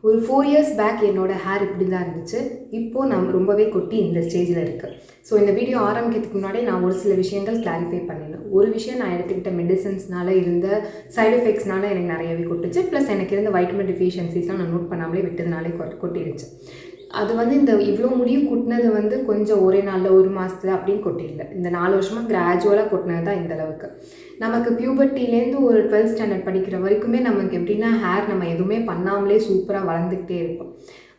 ஒரு 4 years back என்னோடய hair இப்படி தான் இருந்துச்சு. இப்போது நான் ரொம்பவே கொட்டி இந்த ஸ்டேஜில் இருக்குது. ஸோ இந்த வீடியோ ஆரம்பிக்கிறதுக்கு முன்னாடி நான் ஒரு சில விஷயங்கள் கிளாரிஃபை பண்ணிடணும். ஒரு விஷயம், நான் எடுத்துக்கிட்ட மெடிசன்ஸ்னால இருந்த சைடு எஃபெக்ட்ஸ்னால எனக்கு நிறையவே கொட்டுச்சு. ப்ளஸ் எனக்கு இருந்த வைட்டமின் டிஃபிஷியன்சிஸ்லாம் நான் நோட் பண்ணாமலே விட்டதுனாலே கொட்டிடுச்சு. அது இந்த இவ்வளோ முடியும் கொட்டினது கொஞ்சம் ஒரே நாளில் 1 மாதத்தில் அப்படின்னு கொட்டிடல. இந்த 4 வருஷமாக கிராஜுவலாக கொட்டினது தான் இந்த அளவுக்கு. நமக்கு பியூபர்ட்டிலேருந்து ஒரு 12th ஸ்டாண்டர்ட் படிக்கிற வரைக்குமே நமக்கு எப்படின்னா ஹேர் நம்ம எதுவுமே பண்ணாமலே சூப்பராக வளர்ந்துக்கிட்டே இருக்கும்.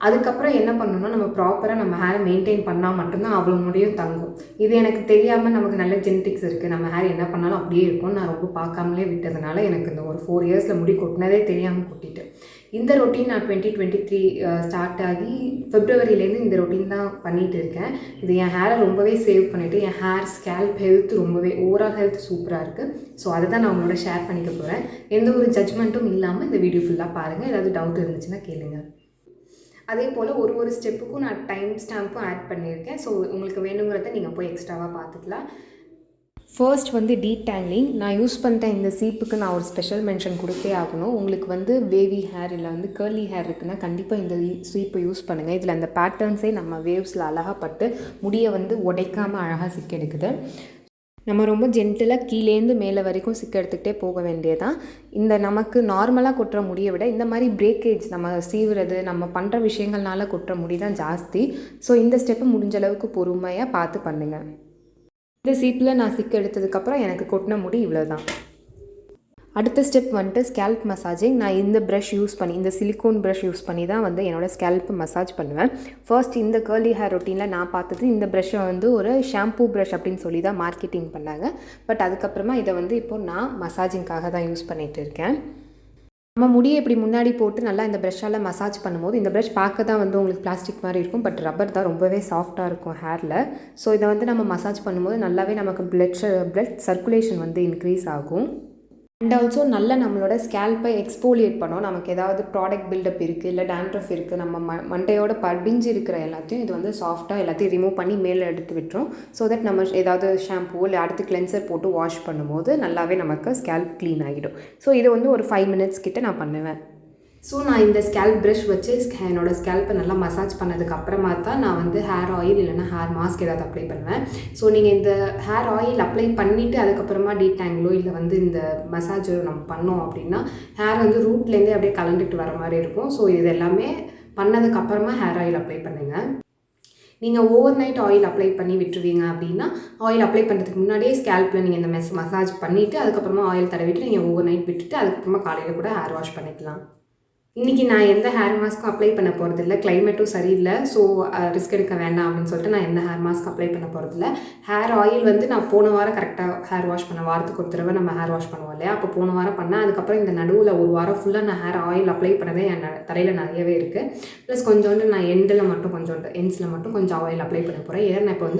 அதுக்கப்புறம் என்ன பண்ணணும்னா நம்ம ப்ராப்பராக நம்ம ஹேரை மெயின்டைன் பண்ணால் மட்டும்தான் அவ்வளோ முடியும் தங்கும். இது எனக்கு தெரியாமல் நமக்கு நல்ல ஜெனட்டிக்ஸ் இருக்குது, நம்ம ஹேர் என்ன பண்ணாலும் அப்படியே இருக்கும்னு நான் ரொம்ப பார்க்காமலே விட்டதுனால எனக்கு இந்த ஒரு 4 இயர்ஸில் முடி கொட்டினதே தெரியாமல் கொட்டிட்டு இந்த ரொட்டீன் நான் 2023 ஸ்டார்ட் ஆகி Februaryலேருந்து இந்த ரொட்டீன் தான் பண்ணிகிட்டு இருக்கேன். இது என் ஹேரை ரொம்பவே சேவ் பண்ணிவிட்டு என் ஹேர் ஸ்கேல்ப் ஹெல்த் ரொம்பவே ஓவரால் ஹெல்த் சூப்பராக இருக்குது. ஸோ அதை தான் நான் உங்களோட ஷேர் பண்ணிக்க போகிறேன். எந்த ஒரு ஜட்ஜ்மெண்ட்டும் இல்லாமல் இந்த வீடியோ ஃபுல்லாக பாருங்கள். ஏதாவது டவுட் இருந்துச்சுன்னா கேளுங்க. அதே போல் ஒரு ஸ்டெப்புக்கும் நான் டைம் ஸ்டாம்பும் ஆட் பண்ணியிருக்கேன். ஸோ உங்களுக்கு வேணுங்கிறத நீங்கள் போய் எக்ஸ்ட்ராவாக பார்த்துக்கலாம். ஃபர்ஸ்ட் டீடாங்கிளிங். நான் யூஸ் பண்ணுற இந்த சீப்புக்கு நான் ஒரு ஸ்பெஷல் மென்ஷன் கொடுத்தே ஆகணும். உங்களுக்கு வேவி ஹேர் இல்லை கேர்லி ஹேர் இருக்குன்னா கண்டிப்பாக இந்த சீப்பை யூஸ் பண்ணுங்கள். இதில் அந்த பேட்டர்ன்ஸே நம்ம வேவ்ஸில் அழகாக பட்டு முடியை உடைக்காமல் அழகாக சிக்கெடுக்குது. நம்ம ரொம்ப ஜென்டிலாக கீழேருந்து மேலே வரைக்கும் சிக்க எடுத்துக்கிட்டே போக வேண்டியதான். இந்த நமக்கு நார்மலாக கொட்டுற முடியை விட இந்த மாதிரி பிரேக்கேஜ் நம்ம சீவுறது நம்ம பண்ணுற விஷயங்கள்னால கொட்டுற முடி தான் ஜாஸ்தி. ஸோ இந்த ஸ்டெப்பு முடிஞ்ச அளவுக்கு பொறுமையாக பார்த்து பண்ணுங்கள். இந்த சீப்பில் நான் சிக்க எடுத்ததுக்கப்புறம் எனக்கு கொட்டின முடி இவ்வளோ தான். அடுத்த ஸ்டெப் ஸ்கேல்ப் மசாஜிங். நான் இந்த ப்ரஷ் யூஸ் பண்ணி, இந்த சிலிக்கோன் ப்ரஷ் யூஸ் பண்ணி தான் என்னோடய ஸ்கேல்ப்பு மசாஜ் பண்ணுவேன். ஃபர்ஸ்ட் இந்த கேர்லி ஹேர் ரொட்டீனில் நான் பார்த்தது இந்த ப்ரஷ்ஷை ஒரு ஷாம்பூ ப்ரஷ் அப்படின்னு சொல்லி தான் மார்க்கெட்டிங் பண்ணாங்க. பட் அதுக்கப்புறமா இதை இப்போது நான் மசாஜிங்காக தான் யூஸ் பண்ணிகிட்டு இருக்கேன். நம்ம முடியை இப்படி முன்னாடி போட்டு நல்லா இந்த ப்ரஷ்ஷால் மசாஜ் பண்ணும்போது இந்த ப்ரஷ் பார்க்க தான் உங்களுக்கு பிளாஸ்டிக் மாதிரி இருக்கும். பட் ரப்பர் தான், ரொம்பவே சாஃப்டாக இருக்கும் ஹேரில். ஸோ இதை நம்ம மசாஜ் பண்ணும்போது நல்லாவே நமக்கு பிளட் சர்க்குலேஷன் இன்க்ரீஸ் ஆகும். அண்ட் ஆல்சோ நல்லா நம்மளோட ஸ்கேல்ப்பை எக்ஸ்போலியேட் பண்ணோம். நமக்கு ஏதாவது ப்ராடக்ட் பில்டப் இருக்குது, இல்லை டேண்ட்ரஃப் இருக்குது, நம்ம மண்டையோட படிஞ்சு இருக்கிற எல்லாத்தையும் இது சாஃப்டாக எல்லாத்தையும் ரிமூவ் பண்ணி மேலே எடுத்து விட்டுரும். ஸோ தட் நம்ம ஏதாவது ஷாம்பூ இல்லை அடுத்து கிளென்சர் போட்டு வாஷ் பண்ணும்போது நல்லாவே நமக்கு ஸ்கேல்ப் க்ளீன் ஆகிடும். ஸோ இது ஒரு 5 மினிட்ஸ் கிட்ட நான் பண்ணுவேன். ஸோ நான் இந்த ஸ்கேல்ப் ப்ரஷ் வச்சு என்னோடய ஸ்கேல்ப்பை நல்லா மசாஜ் பண்ணதுக்கு அப்புறமா தான் நான் ஹேர் ஆயில் இல்லைனா ஹேர் மாஸ்க் ஏதாவது அப்ளை பண்ணுவேன். ஸோ நீங்கள் இந்த ஹேர் ஆயில் அப்ளை பண்ணிவிட்டு அதுக்கப்புறமா டீடாங்கிளோ இல்லை இந்த மசாஜோ நம்ம பண்ணோம் அப்படின்னா ஹேர் ரூட்லேருந்தே அப்படியே கலந்துட்டு வர மாதிரி இருக்கும். ஸோ இது எல்லாமே பண்ணதுக்கப்புறமா ஹேர் ஆயில் அப்ளை பண்ணுங்கள். நீங்கள் ஓவர் நைட் ஆயில் அப்ளை பண்ணி விட்டுருவீங்க அப்படின்னா ஆயில் அப்ளை பண்ணுறதுக்கு முன்னாடியே ஸ்கேல்ப்பில் நீங்கள் இந்த மசாஜ் பண்ணிவிட்டு அதுக்கப்புறமா ஆயில் தடவிட்டு நீங்கள் ஓவர் நைட் விட்டுட்டு அதுக்கப்புறமா காலையில் கூட ஹேர் வாஷ் பண்ணிக்கலாம். இன்றைக்கி நான் எந்த ஹேர் மாஸ்க்கும் அப்ளை பண்ண போகிறதில்ல. கிளைமேட்டும் சரியில்லை. ஸோ ரிஸ்க் எடுக்க வேண்டாம் அப்படின்னு சொல்லிட்டு நான் எந்த ஹேர் மாஸ்க் அப்ளை பண்ண போகிறதில்ல. ஹேர் ஆயில் நான் போன வாரம் கரெக்டாக ஹேர் வாஷ் பண்ண, வாரத்துக்கு ஒரு தடவை நம்ம ஹேர் வாஷ் பண்ணுவோம் இல்லையா, அப்போ போன வாரம் பண்ணேன். அதுக்கப்புறம் இந்த நடுவில் ஒரு வாரம் ஃபுல்லாக நான் ஹேர் ஆயில் அப்ளை பண்ணதே என் தலையில் நிறையவே இருக்குது. ப்ளஸ் கொஞ்சோண்டு நான் எண்டில் மட்டும் எண்ட்ஸில் மட்டும் கொஞ்சம் ஆயில் அப்ளை பண்ண போகிறேன். ஏன்னா நான் இப்போ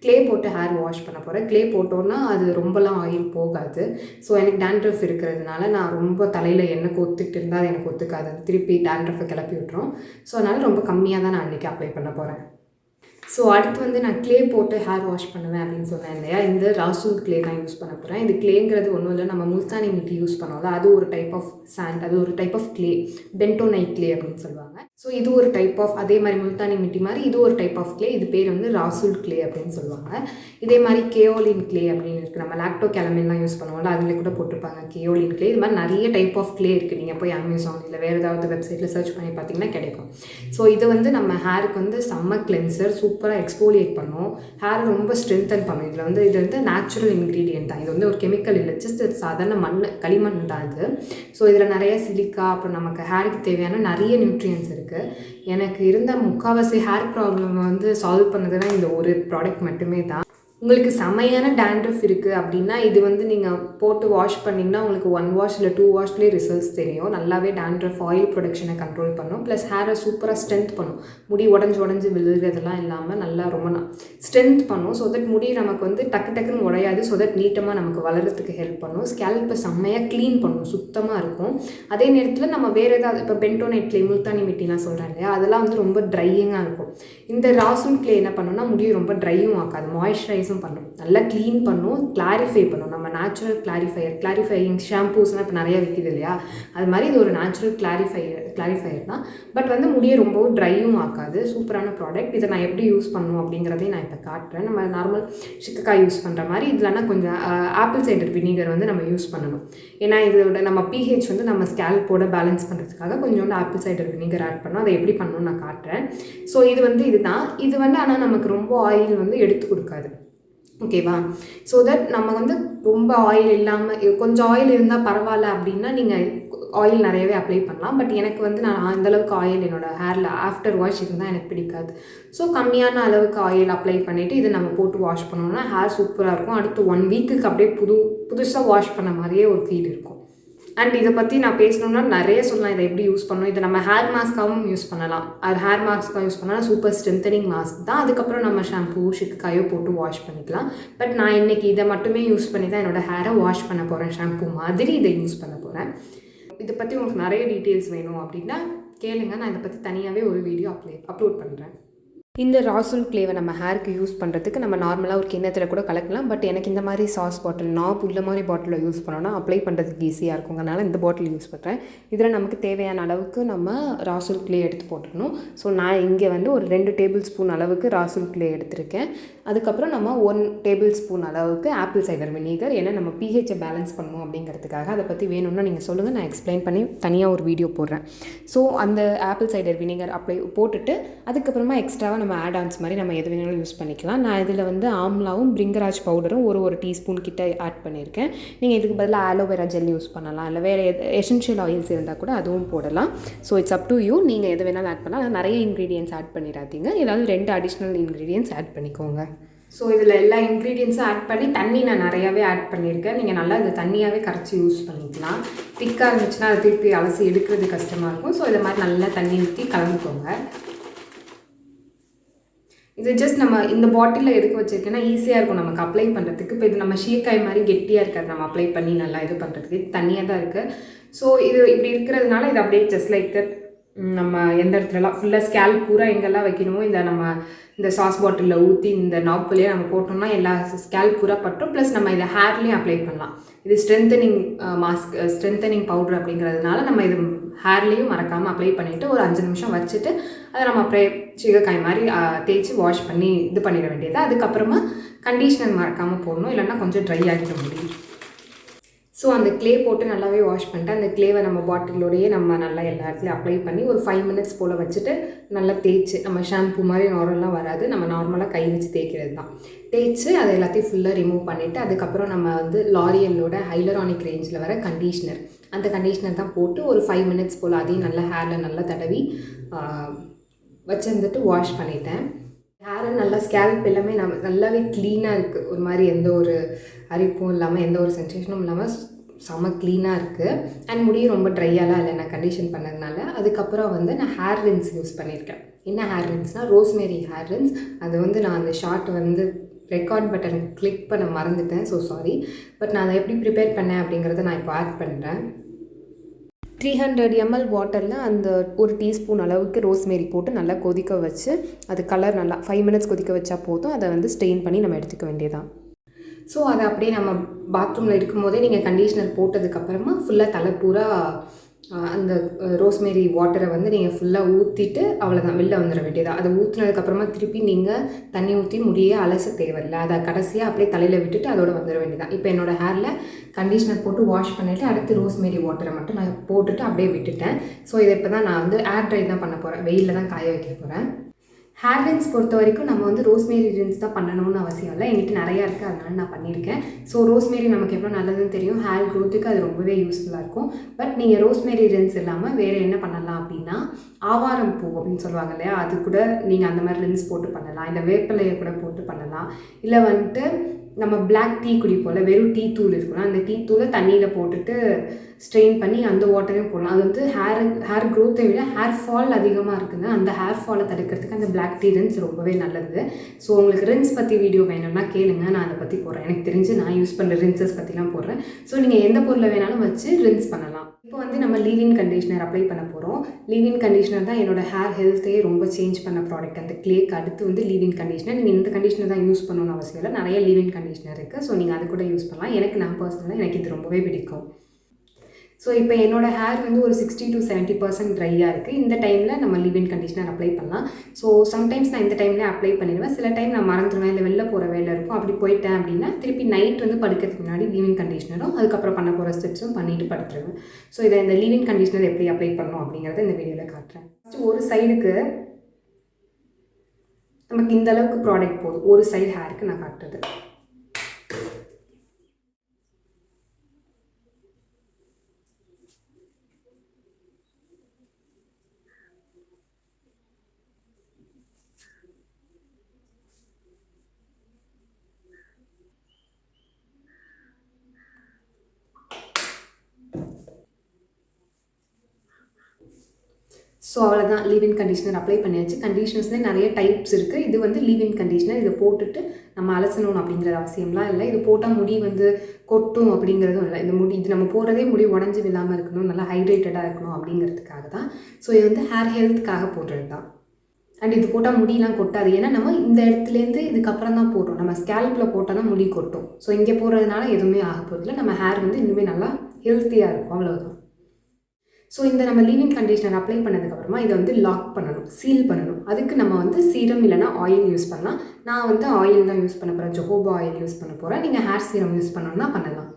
க்ளே போட்டு ஹேர் வாஷ் பண்ண போகிறேன். க்ளே போட்டோன்னா அது ரொம்பலாம் ஆயில் போகாது. ஸோ எனக்கு டேண்ட்ரஃப் இருக்கிறதுனால நான் ரொம்ப தலையில் எண்ணெய் கொத்துக்கிட்டு இருந்தால் அது எனக்கு ஒத்துக்காது, திருப்பி டேண்ட்ரஃபை கிளப்பி விட்டுரும். ஸோ அதனால் ரொம்ப கம்மியாக தான் நான் அன்றைக்கி அப்ளை பண்ண போகிறேன். ஸோ அடுத்து நான் க்ளே போட்டு ஹேர் வாஷ் பண்ணுவேன் அப்படின்னு சொன்னேன் இல்லையா, இந்த ராசூல் க்ளே தான் யூஸ் பண்ண போகிறேன். இது க்ளேங்கிறது ஒன்றும் இல்லை, நம்ம முல்தானி மிட்டி யூஸ் பண்ணோம்ல, அது ஒரு டைப் ஆஃப் சாண்ட், அது ஒரு type of clay, bentonite clay அப்படின்னு சொல்லுவாங்க. ஸோ இது ஒரு டைப் ஆஃப், அதே மாதிரி முல்தானி மிட்டி மாதிரி இது ஒரு டைப் ஆஃப் க்ளே. இது பேர் ராசூல் க்ளே அப்படின்னு சொல்லுவாங்க. இதே மாதிரி கேயோலின் க்ளே அப்படின்னு இருக்குது. நம்ம லாக்டோ கேலமின்லாம் யூஸ் பண்ணுவோம்ல, அதில் கூட போட்டிருப்பாங்க கேயோலின் க்ளே. இது மாதிரி நிறைய டைப் ஆஃப் க்ளே இருக்குது. நீங்கள் போய் அமேசான் இல்லை வேறு ஏதாவது வெப்சைட்டில் சர்ச் பண்ணி பார்த்தீங்கன்னா கிடைக்கும். ஸோ இது நம்ம ஹேருக்கு செம்ம கிளென்சர், சூப்பராக எக்ஸ்போலியேட் பண்ணும், ஹேரை ரொம்ப ஸ்ட்ரென்தன் பண்ணும். இதில் இது நேச்சுரல் இன்க்ரீடியன்ட் தான். இது ஒரு கெமிக்கல் இல்லை, ஜஸ்ட் சாதாரண களிமண் தான் இது. ஸோ இதில் நிறைய சிலிக்கா, அப்புறம் நமக்கு ஹேருக்கு தேவையான நிறைய நியூட்ரியன்ஸ் இருக்குது. எனக்கு இருந்த முக்கால்வாசி ஹேர் ப்ராப்ளம் சால்வ் பண்ணதுன்னா இந்த ஒரு ப்ராடக்ட் மட்டுமே தான். உங்களுக்கு செமையான டேண்ட்ரஃப் இருக்குது அப்படின்னா இது நீங்கள் போட்டு வாஷ் பண்ணிங்கன்னா உங்களுக்கு 1 வாஷ் இல்லை 2 வாஷ்லேயே ரிசல்ட்ஸ் தெரியும். நல்லாவே டேண்ட்ரஃப் ஆயில் ப்ரொடக்ஷனை கண்ட்ரோல் பண்ணும். ப்ளஸ் ஹேரை சூப்பராக ஸ்ட்ரென்த் பண்ணும். முடி உடஞ்சி விழுகிறதெல்லாம் இல்லாமல் நல்லா ரொம்ப ஸ்ட்ரென்த் பண்ணும். ஸோ தட் முடி நமக்கு டக்குன்னு உடையாது. ஸோ தட் நீட்டமாக நமக்கு வளர்கிறதுக்கு ஹெல்ப் பண்ணும். ஸ்கேல்ப்பை செம்மையாக க்ளீன் பண்ணும், சுத்தமாக இருக்கும். அதே நேரத்தில் நம்ம வேறு ஏதாவது இப்போ பென்டோனைட் க்ளே, முல்தானி மிட்டிலாம் சொல்கிறேன் இல்லையா, அதெல்லாம் ரொம்ப ட்ரையிங்காக இருக்கும். இந்த ராசூல் க்ளே என்ன பண்ணுன்னா முடியும் ரொம்ப ட்ரையும் ஆக்காது, மாய்ஸ்சரைஸ் மாய்ஸ்சரைஸும் பண்ணும், நல்லா க்ளீன் பண்ணும், கிளாரிஃபை பண்ணும். நம்ம நேச்சுரல் கிளாரிஃபையிங் ஷாம்பூஸ்லாம் இப்போ நிறைய விற்கிது இல்லையா, அது மாதிரி இது ஒரு நேச்சுரல் கிளாரிஃபையர் தான். பட் வந்து முடியை ரொம்பவும் ட்ரையும் ஆக்காது. சூப்பரான ப்ராடக்ட். இதை நான் எப்படி யூஸ் பண்ணணும் அப்படிங்கிறதையும் நான் இப்போ காட்டுறேன். நம்ம நார்மல் சிக்கக்காய் யூஸ் பண்ணுற மாதிரி இதுலனா கொஞ்சம் ஆப்பிள் சைடர் வினிகர் வந்து நம்ம யூஸ் பண்ணணும். ஏன்னா இதோட நம்ம pH வந்து நம்ம ஸ்கேல்போட பேலன்ஸ் பண்ணுறதுக்காக கொஞ்சோண்டு ஆப்பிள் சைடர் வினிகர் ஆட் பண்ணோம். அதை எப்படி பண்ணணும்னு நான் காட்டுறேன். ஸோ இது வந்து இதுதான். இது வந்து ஆனால் நமக்கு ரொம்ப ஆயில் வந்து எடுத்து கொடுக்காது. ஓகேவா? ஸோ தட் நம்ம வந்து ரொம்ப ஆயில் இல்லாமல் கொஞ்சம் ஆயில் இருந்தால் பரவாயில்ல அப்படின்னா நீங்கள் ஆயில் நிறையவே அப்ளை பண்ணலாம். பட் எனக்கு வந்து நான் அந்தளவுக்கு ஆயில் என்னோடய ஹேரில் ஆஃப்டர் வாஷ் இருந்தால் எனக்கு பிடிக்காது. ஸோ கம்மியான அளவுக்கு ஆயில் அப்ளை பண்ணிவிட்டு இதை நம்ம போட்டு வாஷ் பண்ணோம்னா ஹேர் சூப்பராக இருக்கும். அடுத்து 1 வீக்குக்கு அப்படியே புதுசாக வாஷ் பண்ண மாதிரியே ஒரு ஃபீல் இருக்கும். அண்ட் இதை பற்றி நான் பேசணுன்னா நிறைய சொல்லலாம். இதை எப்படி யூஸ் பண்ணணும், இதை நம்ம ஹேர் மாஸ்க்காகவும் யூஸ் பண்ணலாம். அது ஹேர் மாஸ்க்காக யூஸ் பண்ணால் சூப்பர் ஸ்ட்ரென்தனிங் மாஸ்க் தான். அதுக்கப்புறம் நம்ம ஷாம்பூ ஷிக்காயோ போட்டு வாஷ் பண்ணிக்கலாம். பட் நான் இன்றைக்கி இதை மட்டுமே யூஸ் பண்ணி தான் என்னோடய ஹேரை வாஷ் பண்ண போகிறேன். ஷாம்பூ மாதிரி இதை யூஸ் பண்ண போகிறேன். இதை பற்றி உங்களுக்கு நிறைய டீட்டெயில்ஸ் வேணும் அப்படின்னா கேளுங்க, நான் இதை பற்றி தனியாகவே ஒரு வீடியோ அப்லோட் பண்ணுறேன். இந்த ராசூல் க்ளேவை நம்ம ஹேருக்கு யூஸ் பண்ணுறதுக்கு நம்ம நார்மலாக ஒரு கிண்ணத்தில் கூட கலக்கலாம். பட் எனக்கு இந்த மாதிரி சாஸ் பாட்டில் நாப் உள்ள மாதிரி பாட்டிலில் யூஸ் பண்ணோன்னா அப்ளை பண்ணுறதுக்கு ஈஸியாக இருக்குங்கிறனால இந்த பாட்டில் யூஸ் பண்ணுறேன். இதில் நமக்கு தேவையான அளவுக்கு நம்ம ராசூல் க்ளே எடுத்து போட்டுக்கணும். ஸோ நான் இங்கே வந்து ஒரு 2 டேபிள் ஸ்பூன் அளவுக்கு ராசூல் க்ளே எடுத்திருக்கேன். அதுக்கப்புறம் நம்ம 1 டேபிள் ஸ்பூன் அளவுக்கு ஆப்பிள் சைடர் வினிகர், ஏன்னா நம்ம pH பேலன்ஸ் பண்ணணும் அப்படிங்கிறதுக்காக. அதை பற்றி வேணும்னா நீங்கள் சொல்லுங்கள், நான் எக்ஸ்பிளைன் பண்ணி தனியாக ஒரு வீடியோ போடுறேன். ஸோ அந்த ஆப்பிள் சைடர் வினிகர் போட்டுட்டு அதுக்கப்புறமா எக்ஸ்ட்ராவாக நம்ம ஆட் ஆன்ஸ் மாதிரி நம்ம எது வேணாலும் யூஸ் பண்ணிக்கலாம். நான் இதில் வந்து ஆம்லாவும் பிரிங்கராஜ் பவுடரும் ஒரு டீஸ்பூன் கிட்ட ஆட் பண்ணியிருக்கேன். நீங்கள் இதுக்கு பதிலாக ஆலோவேரா ஜெல் யூஸ் பண்ணலாம், இல்லை வேறு எசென்ஷியல் ஆயில்ஸ் இருந்தால் கூட அதுவும் போடலாம். So it's up to you, நீங்கள் எது வேணாலும் ஆட் பண்ணலாம். நிறைய இன்க்ரீடியன்ஸ் ஆட் பண்ணிடாதீங்க, ஏதாவது 2 அடிஷ்னல் இன்க்ரீடியன்ஸ் ஆட் பண்ணிக்கோங்க. ஸோ இதில் எல்லா இன்க்ரீடியன்ஸும் ஆட் பண்ணி தண்ணி நான் நிறையாவே ஆட் பண்ணியிருக்கேன். நீங்கள் நல்லா இது தண்ணியாகவே கரைச்சி யூஸ் பண்ணிக்கலாம். திக்காக இருந்துச்சுன்னா அதை திருப்பி அலசி எடுக்கிறது கஷ்டமாக இருக்கும். ஸோ இதை மாதிரி நல்லா தண்ணி ஊற்றி கலந்துக்கோங்க. இது ஜஸ்ட் நம்ம இந்த பாட்டிலில் எதுக்கு வச்சுருக்கேன்னா ஈஸியாக இருக்கும் நமக்கு அப்ளை பண்ணுறதுக்கு. இப்போ இது நம்ம ஷீக்காய் மாதிரி கெட்டியாக இருக்காது, நம்ம அப்ளை பண்ணி நல்லா இது பண்ணுறதுக்கு. இது தண்ணியாக தான் இருக்குது. ஸோ இது இப்படி இருக்கிறதுனால இது அப்படியே ஜஸ்ட் லைக் தட் நம்ம எந்த இடத்துலலாம் ஃபுல்லாக ஸ்கேல்ப் பூரா எங்கெல்லாம் வைக்கணுமோ இந்த சாஸ் பாட்டிலில் ஊற்றி இந்த நாப்லேயே நம்ம போட்டோம்னா எல்லா ஸ்கேல்ப் பூரா பட்டும். ப்ளஸ் நம்ம இதை ஹேர்லேயும் அப்ளை பண்ணலாம். இது ஸ்ட்ரென்தனிங் பவுடர் அப்படிங்கிறதுனால நம்ம இது ஹேர்லேயும் மறக்காமல் அப்ளை பண்ணிவிட்டு ஒரு 5 நிமிஷம் வச்சுட்டு அதை நம்ம அப்படியே சீகக்காய் மாதிரி தேய்ச்சி வாஷ் பண்ணி இது பண்ணிட வேண்டியது. அதுக்கப்புறமா கண்டிஷ்னர் மறக்காமல் போடணும், இல்லைன்னா கொஞ்சம் ட்ரை ஆகிட முடியும். ஸோ அந்த க்ளே போட்டு நல்லாவே வாஷ் பண்ணிட்டு அந்த க்ளேவை நம்ம பாட்டிலோடையே நம்ம நல்லா எல்லா இடத்துலையும் அப்ளை பண்ணி ஒரு 5 மினிட்ஸ் போல் வச்சுட்டு நல்லா தேய்ச்சி, நம்ம ஷாம்பு மாதிரி நார்மலாக வராது, நம்ம நார்மலாக கை வச்சு தேய்க்கிறது தான். தேய்ச்சி அதை எல்லாத்தையும் ஃபுல்லாக ரிமூவ் பண்ணிவிட்டு அதுக்கப்புறம் நம்ம வந்து லாரியலோட ஹைலரானிக் ரேஞ்சில் வர கண்டிஷ்னர், அந்த கண்டிஷ்னர் தான் போட்டு ஒரு 5 மினிட்ஸ் போல் அதையும் நல்லா ஹேரில் நல்லா தடவி வச்சுருந்துட்டு வாஷ் பண்ணிட்டேன். ஹேரை நல்லா ஸ்கேல்ப் எல்லாமே நல்லாவே க்ளீனாக இருக்குது. ஒரு மாதிரி எந்த ஒரு அரிப்பும் இல்லாமல் எந்த ஒரு சென்சேஷனும் இல்லாமல் செம க்ளீனாக இருக்குது. அண்ட் முடியும் ரொம்ப ட்ரையாலாம் இல்லை நான் கண்டிஷன் பண்ணதுனால. அதுக்கப்புறம் வந்து நான் ஹேர் ரின்ஸ் யூஸ் பண்ணியிருக்கேன். என்ன ஹேர் ரின்ஸ்னால் ரோஸ்மேரி ஹேர் ரின்ஸ். அது வந்து நான் அந்த ஷார்ட் வந்து ரெக்கார்ட் பட்டன் கிளிக் பண்ண மறந்துட்டேன், ஸோ சாரி. பட் நான் அதை எப்படி ப்ரிப்பேர் பண்ணேன் அப்படிங்கிறத நான் இப்போ ஆட் பண்ணுறேன். 300 ml வாட்டரில் அந்த 1 டீஸ்பூன் அளவுக்கு ரோஸ்மேரி போட்டு நல்லா கொதிக்க வச்சு அது கலர் நல்லா 5 மினிட்ஸ் கொதிக்க வச்சா போதும். அதை வந்து ஸ்ட்ரெயின் பண்ணி நம்ம எடுத்துக்க வேண்டியதான். ஸோ அதை அப்படியே நம்ம பாத்ரூமில் இருக்கும்போதே நீங்கள் கண்டிஷ்னர் போட்டதுக்கப்புறமா ஃபுல்லாக தலை பூரா அந்த ரோஸ்மேரி வாட்டரை வந்து நீங்கள் ஃபுல்லாக ஊற்றிட்டு அவ்வளோதான், வெளில வந்துட வேண்டியதா. அதை ஊற்றினதுக்கப்புறமா திருப்பி நீங்கள் தண்ணி ஊற்றி முடியே அலச தேவையில்லை. அதை கடைசியாக அப்படியே தலையில் விட்டுட்டு அதோட வந்துட வேண்டியதான். இப்போ என்னோடய ஹேரில் கண்டிஷ்னர் போட்டு வாஷ் பண்ணிவிட்டு அடுத்து ரோஸ்மேரி வாட்டரை மட்டும் நான் போட்டுட்டு அப்படியே விட்டுட்டேன். ஸோ இதை இப்போ தான் நான் வந்து ஏர் ட்ரை தான் பண்ண போகிறேன், வெயிலில் தான் காய வைக்க போகிறேன். ஹேர் ரின்ஸ் பொறுத்த வரைக்கும் நம்ம வந்து ரோஸ்மேரி ரின்ஸ் தான் பண்ணணும்னு அவசியம் இல்லை. என்கிட்ட நிறையா இருக்குது, அதனால நான் பண்ணியிருக்கேன். ஸோ ரோஸ்மேரி நமக்கு எவ்வளோ நல்லதுன்னு தெரியும், ஹேர் க்ரோத்துக்கு அது ரொம்பவே யூஸ்ஃபுல்லாக இருக்கும். பட் நீங்கள் ரோஸ்மேரி ரின்ஸ் இல்லாமல் வேறு என்ன பண்ணலாம் அப்படின்னா ஆவாரம் பூ அப்படின்னு சொல்லுவாங்க இல்லையா, அது கூட நீங்கள் அந்த மாதிரி ரின்ஸ் போட்டு பண்ணலாம். இல்லை வேப்பிலையை கூட போட்டு பண்ணலாம். இல்லை வந்துட்டு நம்ம பிளாக் டீ குடிப்போல் வெறும் டீ தூள் இருக்குன்னா அந்த டீ தூளை தண்ணியில் போட்டுட்டு ஸ்ட்ரெயின் பண்ணி அந்த வாட்டரையும் போடலாம். அது வந்து ஹேர் க்ரோத்தை விட ஹேர் ஃபால் அதிகமாக இருக்குங்க. அந்த ஹேர் ஃபாலை தடுக்கிறதுக்கு அந்த பிளாக் டீ ரின்ஸ் ரொம்பவே நல்லது. ஸோ உங்களுக்கு ரின்ஸ் பற்றி வீடியோ வேணும்னா கேளுங்க, நான் அதை பற்றி போடுறேன். எனக்கு தெரிஞ்சு நான் யூஸ் பண்ணுற ரின்ஸஸ் பற்றிலாம் போடுறேன். ஸோ நீங்கள் எந்த பொருளை வேணாலும் வச்சு ரின்ஸ் பண்ணலாம். இப்போ வந்து நம்ம லீவ்-இன் கண்டிஷனர் அப்ளை பண்ண போகிறோம். லீவ்-இன் கண்டிஷனர் தான் என்னோட ஹேர் ஹெல்த்தையே ரொம்ப சேஞ்ச் பண்ண ப்ராடக்ட். அந்த க்ளேக்கு அடுத்து வந்து லீவ்-இன் கண்டிஷனர். நீங்கள் இந்த கண்டிஷனர் தான் யூஸ் பண்ணணும்னு அவசியம் இல்லை. நிறைய லீவ்-இன் கண்டிஷனர் இருக்குது. ஸோ நீங்கள் அது கூட யூஸ் பண்ணலாம். நான் பர்சனலாக எனக்கு இது ரொம்பவே பிடிக்கும். ஸோ இப்போ என்னோடய ஹேர் வந்து ஒரு 60 to 70% ட்ரையாக இருக்குது. இந்த டைமில் நம்ம லீவ்-இன் கண்டிஷனர் அப்ளை பண்ணலாம். ஸோ சம்டைம்ஸ் நான் இந்த டைம்லேயே அப்ளை பண்ணிடுவேன். சில டைம் நான் மறந்துடுவேன், இல்லை வெளில போகிற வேலை இருக்கும். அப்படி போயிட்டேன் அப்படின்னா திருப்பி நைட் வந்து படுக்கிறதுக்கு முன்னாடி லீவ்-இன் கண்டிஷனரும் அதுக்கப்புறம் பண்ண போகிற ஸ்டெப்ஸும் பண்ணிவிட்டு படுத்துருவேன். ஸோ இதை இந்த லீவ்-இன் கண்டிஷனர் எப்படி அப்ளை பண்ணணும் அப்படிங்கிறத இந்த வீடியோவில் காட்டுறேன். ஃபஸ்ட்டு ஒரு சைடுக்கு நமக்கு இந்த அளவுக்கு ப்ராடக்ட் போதும். ஒரு சைடு ஹேருக்கு நான் காட்டுறது. ஸோ அவ்வளோதான், லீவ்-இன் கண்டிஷனர் அப்ளை பண்ணியாச்சு. கண்டிஷனர்ஸ்லேயே நிறைய டைப்ஸ் இருக்குது. இது வந்து லீவ்-இன் கண்டிஷனர். இதை போட்டுட்டு நம்ம அலசணும் அப்படிங்கிற அவசியம்லாம் இல்லை. இது போட்டால் முடி வந்து கொட்டும் அப்படிங்கிறதும் இல்லை. இது நம்ம போடுறதே முடி உடஞ்சி விழாமல் இருக்கணும், நல்லா ஹைட்ரேட்டடாக இருக்கணும் அப்படிங்கிறதுக்காக தான். ஸோ இது வந்து ஹேர் ஹெல்த்துக்காக போடுறது தான். அண்ட் இது போட்டால் முடியெலாம் கொட்டாது. ஏன்னா நம்ம இந்த இடத்துலேருந்து இதுக்கப்புறம் தான் போடுறோம். நம்ம ஸ்கேல்பில் போட்டால் தான் முடி கொட்டும். ஸோ இங்கே போடுறதுனால எதுவுமே ஆக போகிறதில்ல. நம்ம ஹேர் வந்து இன்னுமே நல்லா ஹெல்த்தியாக இருக்கும், அவ்வளோதான். ஸோ இந்த நம்ம லீவ்-இன் கண்டிஷனர் அப்ளை பண்ணதுக்கப்புறமா இதை வந்து லாக் பண்ணணும், சீல் பண்ணணும். அதுக்கு நம்ம வந்து சீரம் இல்லைனா ஆயில் யூஸ் பண்ணலாம். நான் வந்து ஆயில் தான் யூஸ் பண்ண போகிறேன். ஜொஹோபா ஆயில் யூஸ் பண்ண போகிறேன். நீங்கள் ஹேர் சீரம் யூஸ் பண்ணணும்னா பண்ணலாம்.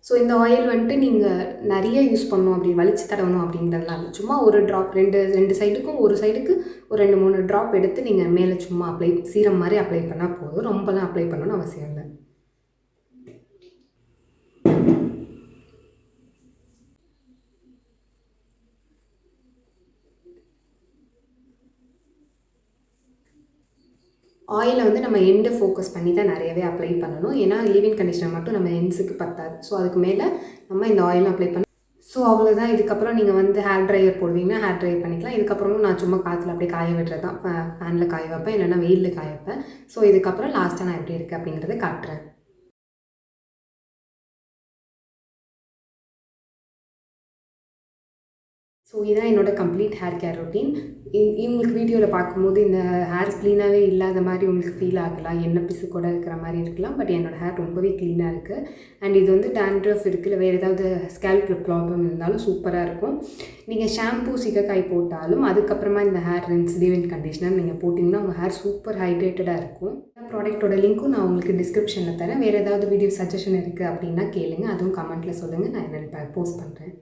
ஸோ இந்த ஆயில் வந்துட்டு நீங்கள் நிறைய யூஸ் பண்ணணும், அப்படி வலிச்சு தடவணும் அப்படிங்கிறதுலாம் இல்லை. சும்மா ஒரு ட்ராப், ரெண்டு சைடுக்கும் ஒரு சைடுக்கு ஒரு 2-3 ட்ராப் எடுத்து நீங்கள் மேலே சும்மா சீரம் மாதிரி அப்ளை பண்ணால் போதும். ரொம்பலாம் அப்ளை பண்ணணும்னு அவசியம் இல்லை. ஆயிலை வந்து நம்ம எண்டை ஃபோக்கஸ் பண்ணி தான் நிறையவே அப்ளை பண்ணணும். ஏன்னா லீவ்-இன் கண்டிஷனர் மட்டும் நம்ம எண்ட்ஸுக்கு பத்தாது. ஸோ அதுக்கு மேலே நம்ம இந்த ஆயிலும் அப்ளை பண்ணணும். ஸோ அவ்வளோதான். இதுக்கப்புறம் நீங்கள் வந்து ஹேர் ட்ரையர் போடுவீங்கன்னா ஹேர் ட்ரையர் பண்ணிக்கலாம். இதுக்கப்புறமும் நான் சும்மா காற்றுல அப்படியே காய விடுறது தான். ஃபேனில் காய வைப்பேன், இல்லைன்னா வெயிலில் காய வைப்பேன். ஸோ இதுக்கப்புறம் லாஸ்ட்டாக நான் எப்படி இருக்குது அப்படிங்கிறத காட்டுறேன். ஸோ இதான் என்னோட கம்ப்ளீட் ஹேர் கேர் ரொட்டீன். இவங்களுக்கு வீடியோவில் பார்க்கும்போது இந்த ஹேர் க்ளீனாகவே இல்லாத மாதிரி உங்களுக்கு ஃபீல் ஆகலாம், எண்ணெய் பிசு கூட இருக்கிற மாதிரி இருக்கலாம். பட் என்னோடய ஹேர் ரொம்பவே க்ளீனாக இருக்குது. அண்ட் இது வந்து dandruff இருக்குது, இல்லை வேறு ஏதாவது ஸ்கேல்ப் ப்ராப்ளம் இருந்தாலும் சூப்பராக இருக்கும். நீங்கள் ஷாம்பூ சீகக்காய் போட்டாலும் அதுக்கப்புறமா இந்த ஹேர் ரின்ஸ் லீவ்-இன் கண்டிஷனர் நீங்கள் போட்டிங்கன்னா உங்கள் ஹேர் சூப்பர் ஹைட்ரேட்டடாக இருக்கும். ப்ராடக்ட்டோட லிங்க்கும் நான் உங்களுக்கு டிஸ்கிரிப்ஷனில் தரேன். வேறு ஏதாவது வீடியோ சஜஷன் இருக்குது அப்படின்னா கேளுங்க, அதுவும் கமெண்ட்டில் சொல்லுங்கள், நான் என்னென்னு போஸ்ட் பண்ணுறேன்.